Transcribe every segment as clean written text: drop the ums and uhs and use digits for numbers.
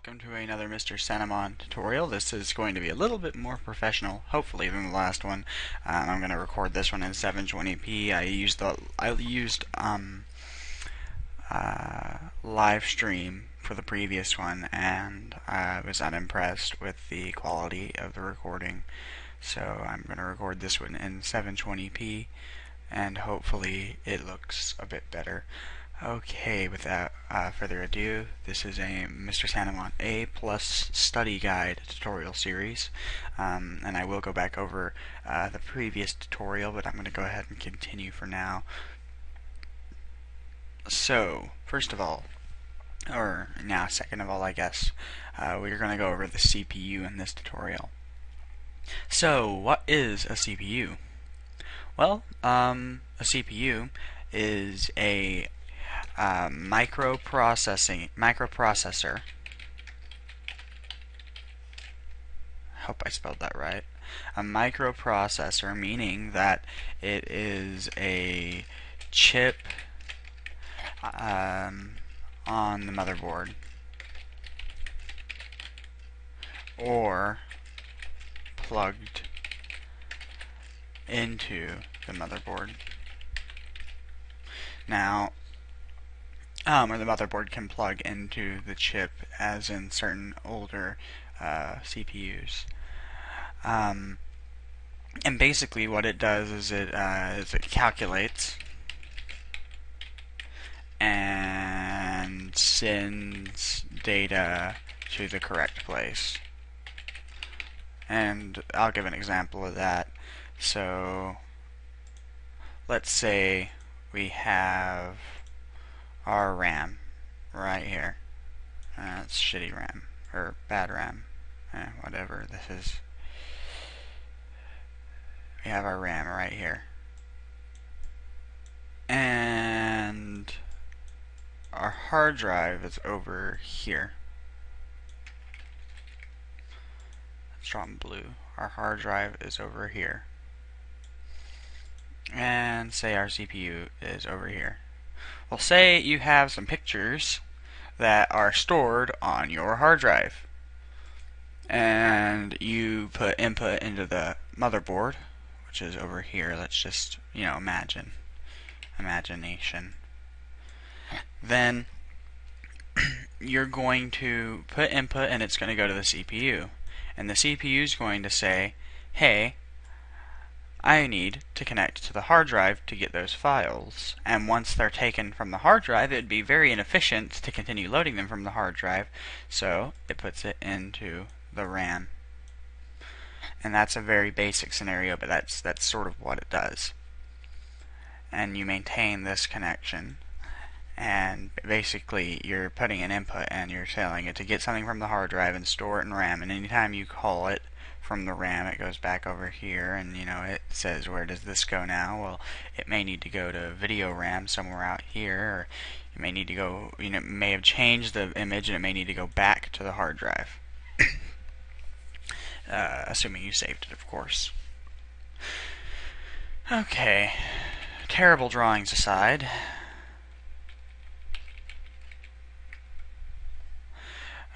welcome to another Mr.Sanemon tutorial. This is going to be a little bit more professional, hopefully, than the last one. I'm going to record this one in 720p. I used live stream for the previous one, and I was unimpressed with the quality of the recording. So I'm going to record this one in 720p, and hopefully it looks a bit better. Okay, without further ado, this is a Mr.Sanemon A+ study guide tutorial series, and I will go back over the previous tutorial, but I'm going to go ahead and continue for now. So, first of all, or now second of all, I guess, we're going to go over the CPU in this tutorial. So, what is a CPU? Well, a CPU is a microprocessor. Hope I spelled that right. A microprocessor, meaning that it is a chip on the motherboard, or plugged into the motherboard. Now, or the motherboard can plug into the chip, as in certain older CPUs. And basically what it does is it calculates and sends data to the correct place. And I'll give an example of that. So let's say we have our RAM right here. It's shitty RAM, or bad RAM, whatever this is. We have our RAM right here, and our hard drive is over here. Let's draw in blue. Our hard drive is over here, and say our CPU is over here. Well, say you have some pictures that are stored on your hard drive, and you put input into the motherboard, which is over here. Let's just, imagination. Then you're going to put input, and it's going to go to the CPU, and the CPU is going to say, hey, I need to connect to the hard drive to get those files. And once they're taken from the hard drive, it would be very inefficient to continue loading them from the hard drive, so it puts it into the RAM. And that's a very basic scenario, but that's sort of what it does. And you maintain this connection, and basically you're putting an input and you're telling it to get something from the hard drive and store it in RAM, and anytime you call it from the RAM, it goes back over here, and it says, where does this go now? Well, it may need to go to video RAM somewhere out here, or it may need to go, it may have changed the image, and it may need to go back to the hard drive. Assuming you saved it, of course. Okay, terrible drawings aside.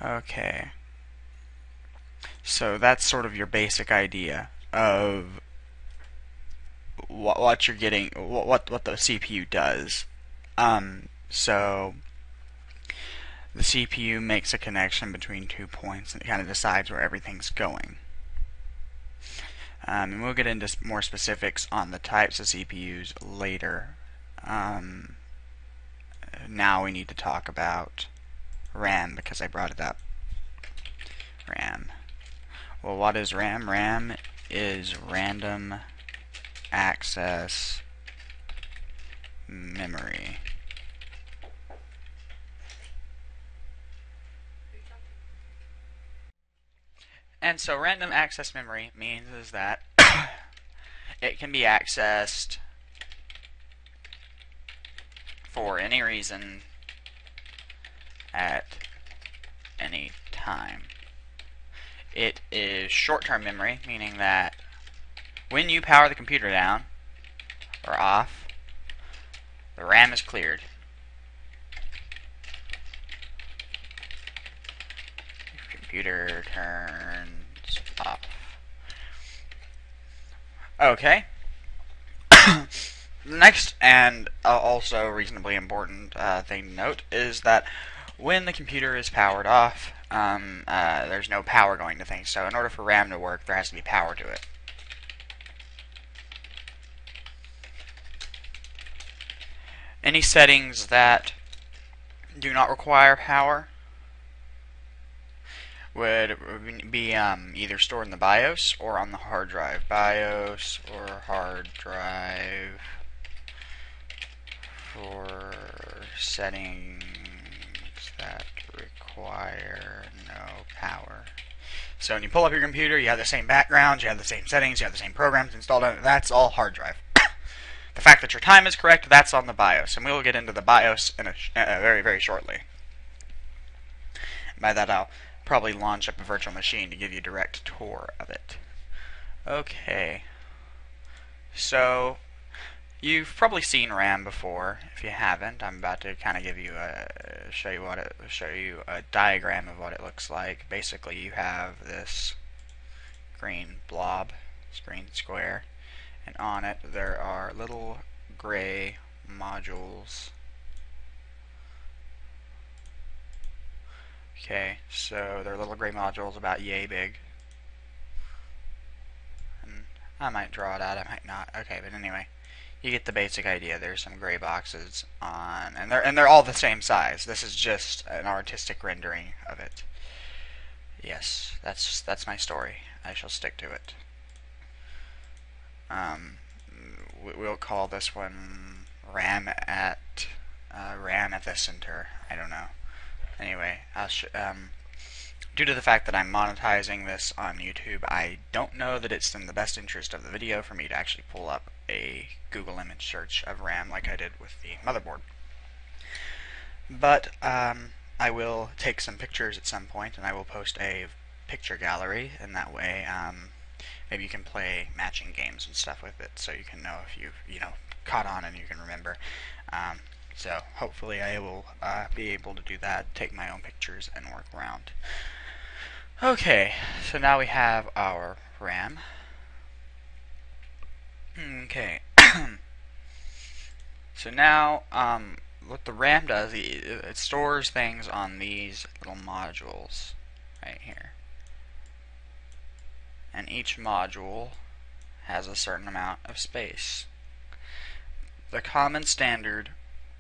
Okay. So that's sort of your basic idea of what you're getting, what the CPU does. So the CPU makes a connection between 2 points, and it kind of decides where everything's going. And we'll get into more specifics on the types of CPUs later. Now we need to talk about RAM, because I brought it up. RAM. Well, what is RAM? RAM is random access memory. And so random access memory means is that it can be accessed for any reason at any time. It is short-term memory, meaning that when you power the computer down or off, the RAM is cleared. computer turns off. Okay. Next, and also reasonably important thing to note, is that when the computer is powered off, there's no power going to things. So in order for RAM to work, there has to be power to it. Any settings that do not require power would be either stored in the BIOS or on the hard drive. BIOS or hard drive for settings that require no power. So when you pull up your computer, you have the same backgrounds, you have the same settings, you have the same programs installed on it. That's all hard drive. The fact that your time is correct, that's on the BIOS, and we will get into the BIOS in very, very shortly. By that, I'll probably launch up a virtual machine to give you a direct tour of it. Okay, so you've probably seen RAM before. If you haven't, I'm about to kind of give you show you a diagram of what it looks like. Basically, you have this green blob, green square, and on it there are little gray modules. Okay, so they're little gray modules about yay big. And I might draw it out, I might not. Okay, but anyway, you get the basic idea. There's some gray boxes on, and they're all the same size. This is just an artistic rendering of it. Yes, that's my story. I shall stick to it. We'll call this one RAM at the center. I don't know. Anyway, due to the fact that I'm monetizing this on YouTube, I don't know that it's in the best interest of the video for me to actually pull up a Google image search of RAM like I did with the motherboard. But I will take some pictures at some point, and I will post a picture gallery, and that way maybe you can play matching games and stuff with it, so you can know if you've caught on and you can remember. So hopefully I will be able to do that, take my own pictures, and work around. Okay, so now we have our RAM. Okay. So now, what the RAM does, it stores things on these little modules right here. And each module has a certain amount of space. The common standard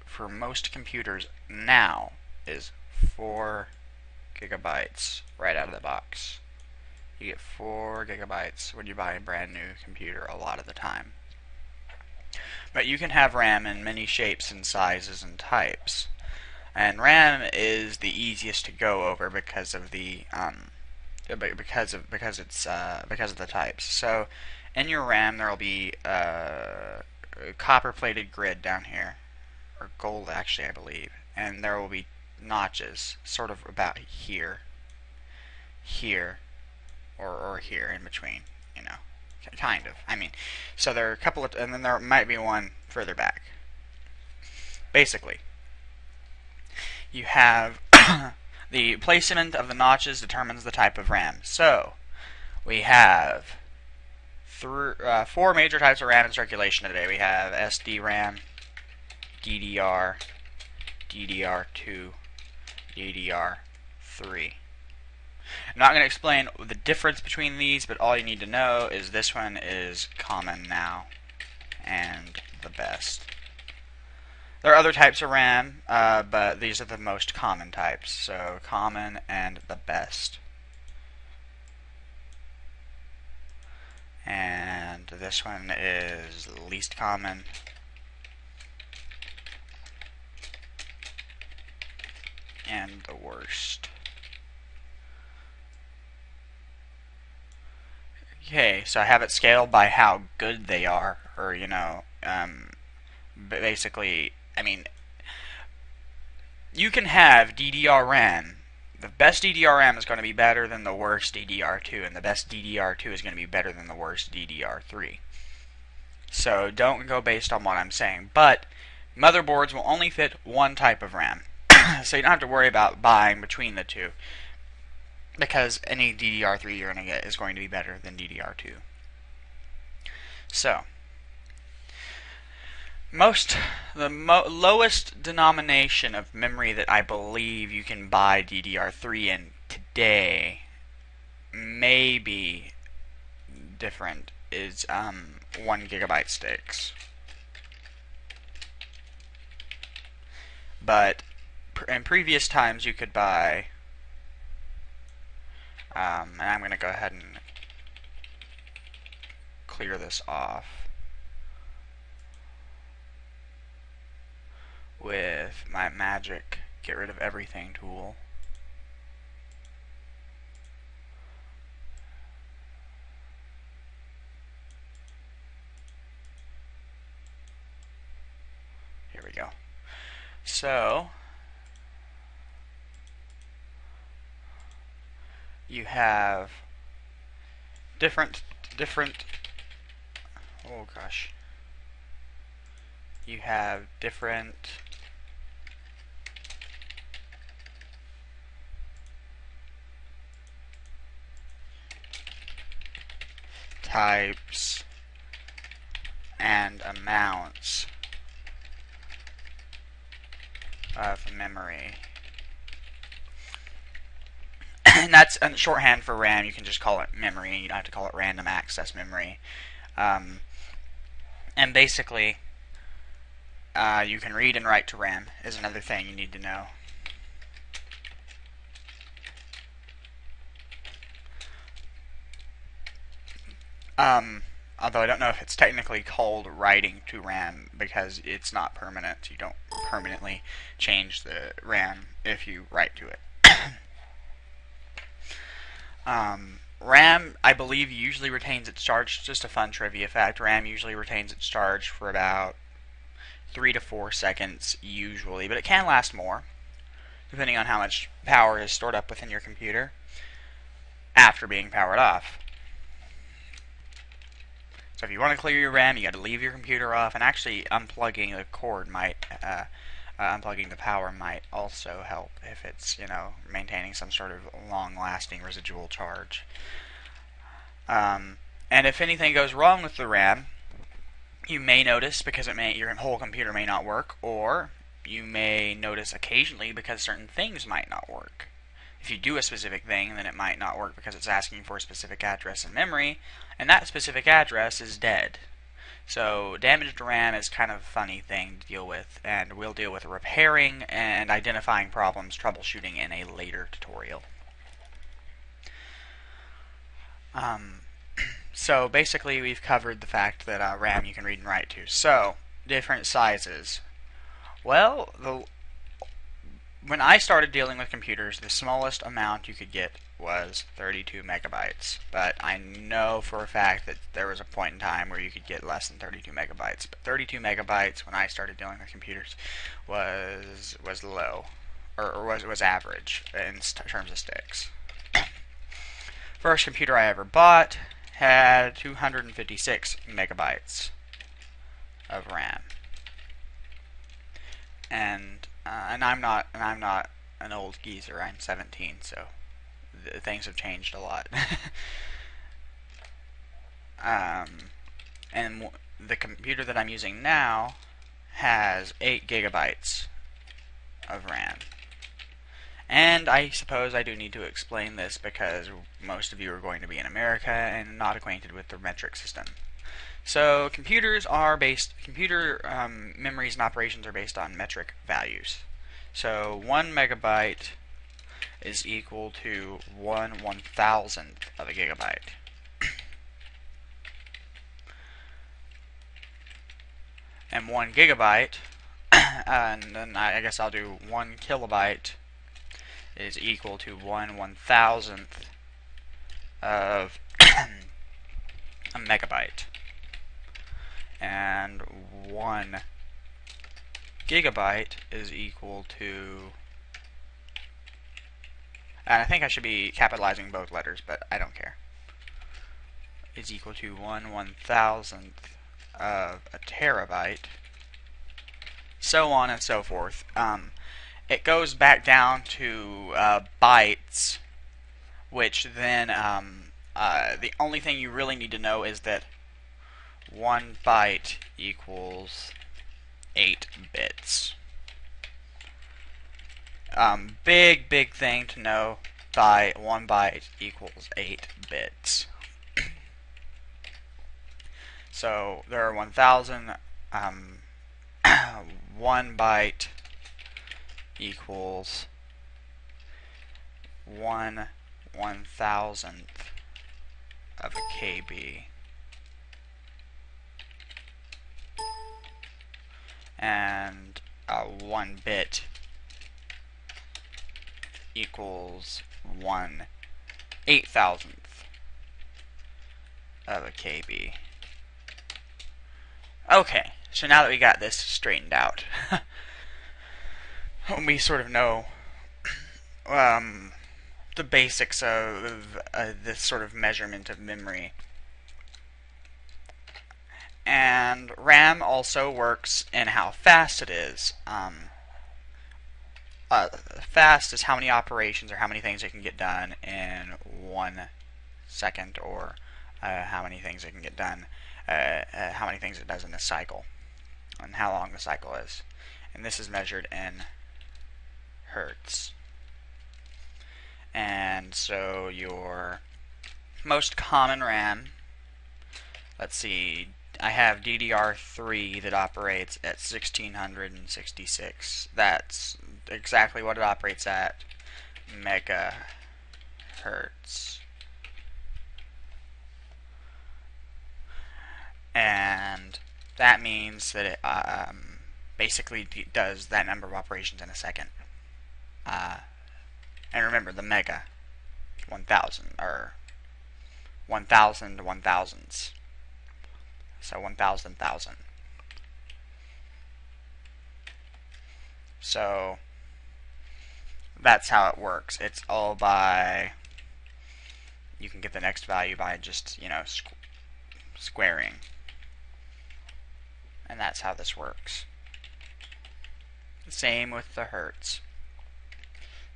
for most computers now is 4 gigabytes right out of the box. You get 4 gigabytes when you buy a brand new computer a lot of the time. But you can have RAM in many shapes and sizes and types. And RAM is the easiest to go over because of the because of the types. So in your RAM there will be a copper-plated grid down here, or gold actually, I believe, and there will be notches sort of about here, or here in between, kind of. I mean, so there are a couple of, and then there might be one further back. Basically, you have the placement of the notches determines the type of RAM. So we have 4 major types of RAM in circulation today. We have SD-RAM, DDR, DDR2, DDR3. I'm not going to explain the difference between these, but all you need to know is this one is common now and the best. There are other types of RAM, but these are the most common types. So common and the best. And this one is least common. And the worst. Okay, so I have it scaled by how good they are, or basically, I mean, you can have DDR RAM. The best DDR RAM is going to be better than the worst DDR2, and the best DDR2 is going to be better than the worst DDR3. So don't go based on what I'm saying, but motherboards will only fit one type of RAM. So you don't have to worry about buying between the two. because any DDR3 you're going to get is going to be better than DDR2. So, lowest denomination of memory that I believe you can buy DDR3 in today may be different is 1 GB sticks. But in previous times you could buy, and I'm going to go ahead and clear this off with my magic get rid of everything tool. Here we go. So you have different oh gosh, you have different types and amounts of memory. And that's a shorthand for RAM. You can just call it memory. You don't have to call it random access memory. And basically, you can read and write to RAM is another thing you need to know. Although I don't know if it's technically called writing to RAM because it's not permanent. You don't permanently change the RAM if you write to it. RAM, I believe, usually retains its charge. Just a fun trivia fact. RAM usually retains its charge for about 3 to 4 seconds usually, but it can last more depending on how much power is stored up within your computer after being powered off. So if you want to clear your RAM, you got to leave your computer off, and actually unplugging the cord might, unplugging the power might also help if it's, maintaining some sort of long-lasting residual charge. And if anything goes wrong with the RAM, you may notice because your whole computer may not work, or you may notice occasionally because certain things might not work. If you do a specific thing, then it might not work because it's asking for a specific address in memory, and that specific address is dead. So damaged RAM is kind of a funny thing to deal with, and we'll deal with repairing and identifying problems, troubleshooting in a later tutorial. So basically we've covered the fact that RAM you can read and write to. So, different sizes. Well, when I started dealing with computers, the smallest amount you could get was 32 megabytes. But I know for a fact that there was a point in time where you could get less than 32 megabytes. But 32 megabytes when I started dealing with computers was low, or was average in terms of sticks. First computer I ever bought had 256 megabytes of RAM. And I'm not an old geezer. I'm 17, so things have changed a lot. And the computer that I'm using now has 8 gigabytes of RAM. And I suppose I do need to explain this because most of you are going to be in America and not acquainted with the metric system. So computer memories and operations are based on metric values. So 1 megabyte is equal to 1/1000th of a gigabyte. And 1 gigabyte, and then I guess I'll do 1 kilobyte is equal to 1/1000th of a megabyte. And 1 gigabyte is equal to, and I think I should be capitalizing both letters, but I don't care, is equal to 1/1000th of a terabyte, so on and so forth. It goes back down to bytes which then the only thing you really need to know is that 1 byte equals 8 bits. Big thing to know. 1 byte equals 8 bits. So there are 1,000. 1 byte equals 1/1000th of a KB. And 1 bit equals 1/8000th of a KB. Okay, so now that we got this straightened out, we sort of know the basics of this sort of measurement of memory. And RAM also works in how fast it is. Fast is how many operations or how many things it can get done in 1 second, or how many things it can get done, how many things it does in a cycle, and how long the cycle is. And this is measured in hertz. And so your most common RAM, let's see, I have DDR3 that operates at 1666. That's exactly what it operates at, megahertz. And that means that it basically does that number of operations in a second. And remember, the mega, 1,000, or 1,000 to 1,000s. So 1,000,000. So that's how it works. It's all by, you can get the next value by just, squaring. And that's how this works. Same with the hertz.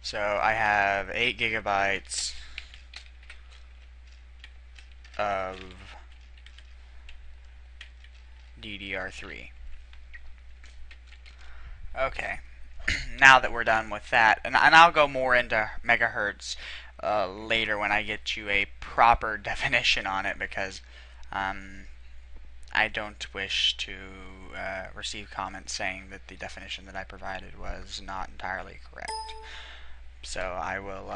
So I have 8 gigabytes of DDR3. Okay, now that we're done with that, and I'll go more into megahertz later when I get you a proper definition on it, because I don't wish to receive comments saying that the definition that I provided was not entirely correct. So I will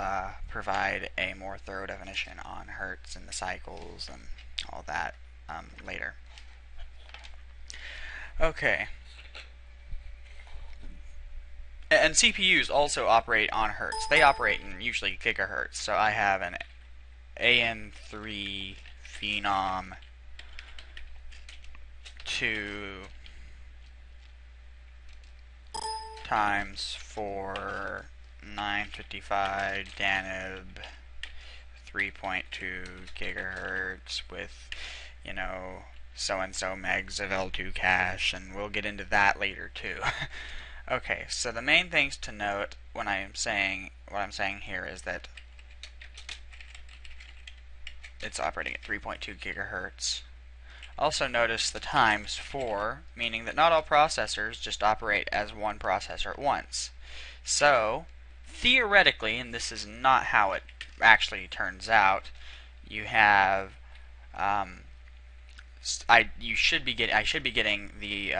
provide a more thorough definition on hertz and the cycles and all that later. Okay. And CPUs also operate on hertz. They operate in usually gigahertz. So I have an AM3 Phenom 2 times 4 955 Danib 3.2 gigahertz with, so and so megs of L2 cache, and we'll get into that later too. Okay, so the main things to note when what I'm saying here is that it's operating at 3.2 gigahertz. Also notice the times 4, meaning that not all processors just operate as one processor at once. So theoretically, and this is not how it actually turns out, you have I should be getting the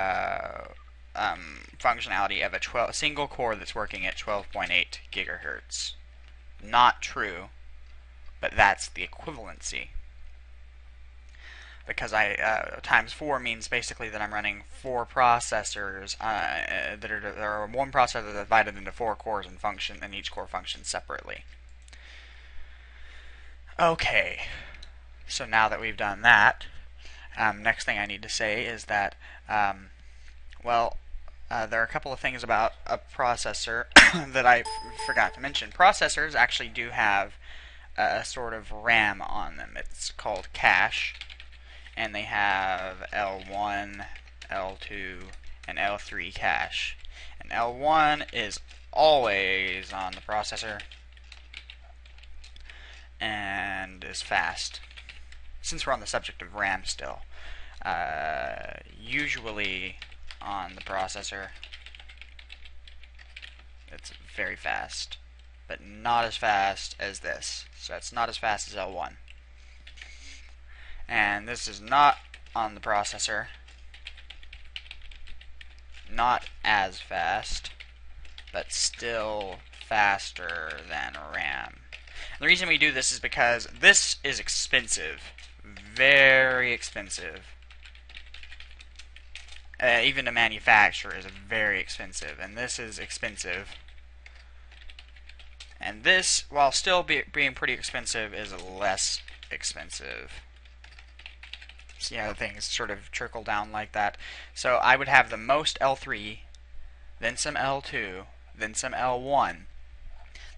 functionality of a single core that's working at 12.8 gigahertz. Not true, but that's the equivalency. Because times 4 means basically that I'm running 4 processors that are one processor divided into 4 cores and each core functions separately. Okay, so now that we've done that, next thing I need to say is that, there are a couple of things about a processor that I forgot to mention. Processors actually do have a sort of RAM on them. It's called cache. And they have L1, L2, and L3 cache. And L1 is always on the processor, and is fast. Since we're on the subject of RAM still, usually on the processor, it's very fast, but not as fast as this. So it's not as fast as L1. And this is not on the processor, not as fast, but still faster than RAM. The reason we do this is because this is expensive, very expensive. Even to manufacture is very expensive, and this is expensive. And this, while still being pretty expensive, is less expensive. See how things sort of trickle down like that. So I would have the most L3, then some L2, then some L1.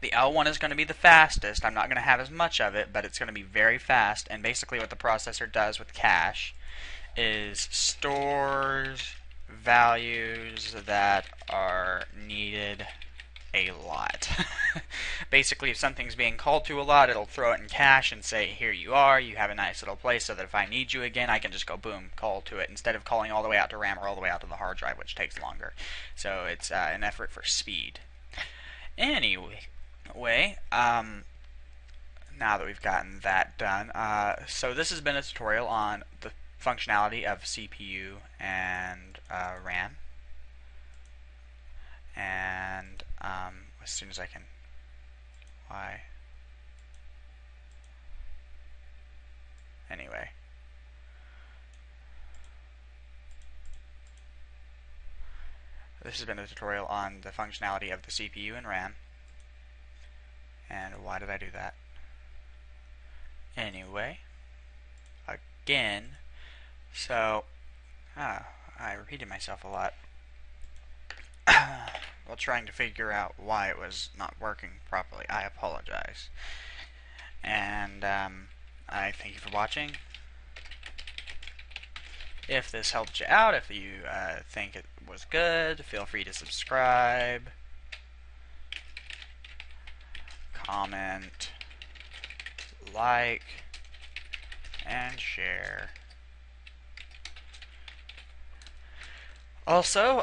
The L1 is going to be the fastest. I'm not going to have as much of it, but it's going to be very fast. And basically what the processor does with cache is stores values that are needed a lot. Basically, if something's being called to a lot, it'll throw it in cache and say, here you are, you have a nice little place, so that if I need you again, I can just go boom, call to it, instead of calling all the way out to RAM or all the way out to the hard drive, which takes longer. So it's an effort for speed. Anyway, now that we've gotten that done, so this has been a tutorial on the functionality of CPU and RAM. And as soon as I can, anyway. This has been a tutorial on the functionality of the CPU and RAM. And why did I do that? Anyway, again, so, I repeated myself a lot while trying to figure out why it was not working properly. I apologize. And I thank you for watching. If this helped you out, if you think it was good, feel free to subscribe, comment, like, and share. Also,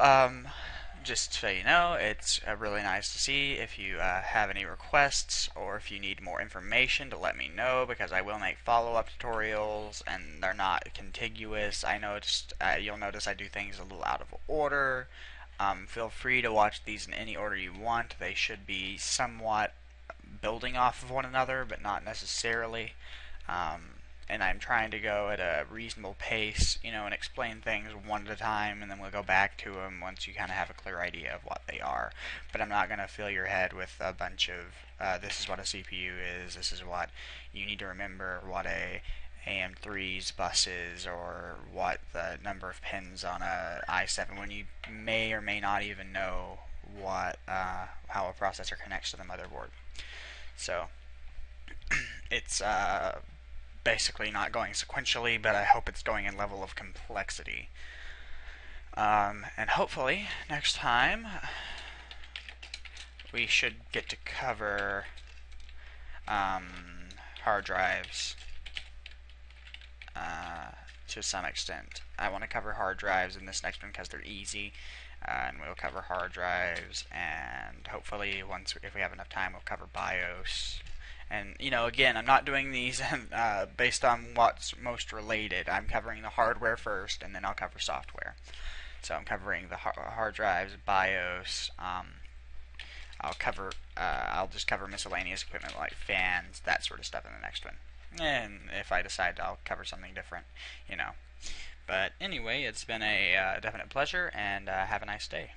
just so you know, it's really nice to see if you have any requests or if you need more information to let me know, because I will make follow-up tutorials and they're not contiguous. I noticed, you'll notice I do things a little out of order. Feel free to watch these in any order you want. They should be somewhat building off of one another, but not necessarily. And I'm trying to go at a reasonable pace, you know, and explain things one at a time, and then we'll go back to them once you kind of have a clear idea of what they are. But I'm not going to fill your head with a bunch of, this is what a CPU is, this is what you need to remember, what a AM3's bus is, or what the number of pins on a i7, when you may or may not even know what how a processor connects to the motherboard. So, it's basically not going sequentially, but I hope it's going in level of complexity. And hopefully, next time, we should get to cover hard drives to some extent. I want to cover hard drives in this next one because they're easy, and we'll cover hard drives, and hopefully, if we have enough time, we'll cover BIOS. And, you know, again, I'm not doing these based on what's most related. I'm covering the hardware first, and then I'll cover software. So I'm covering the hard drives, BIOS. I'll just cover miscellaneous equipment like fans, that sort of stuff in the next one. And if I decide, I'll cover something different, you know. But anyway, it's been a definite pleasure, and have a nice day.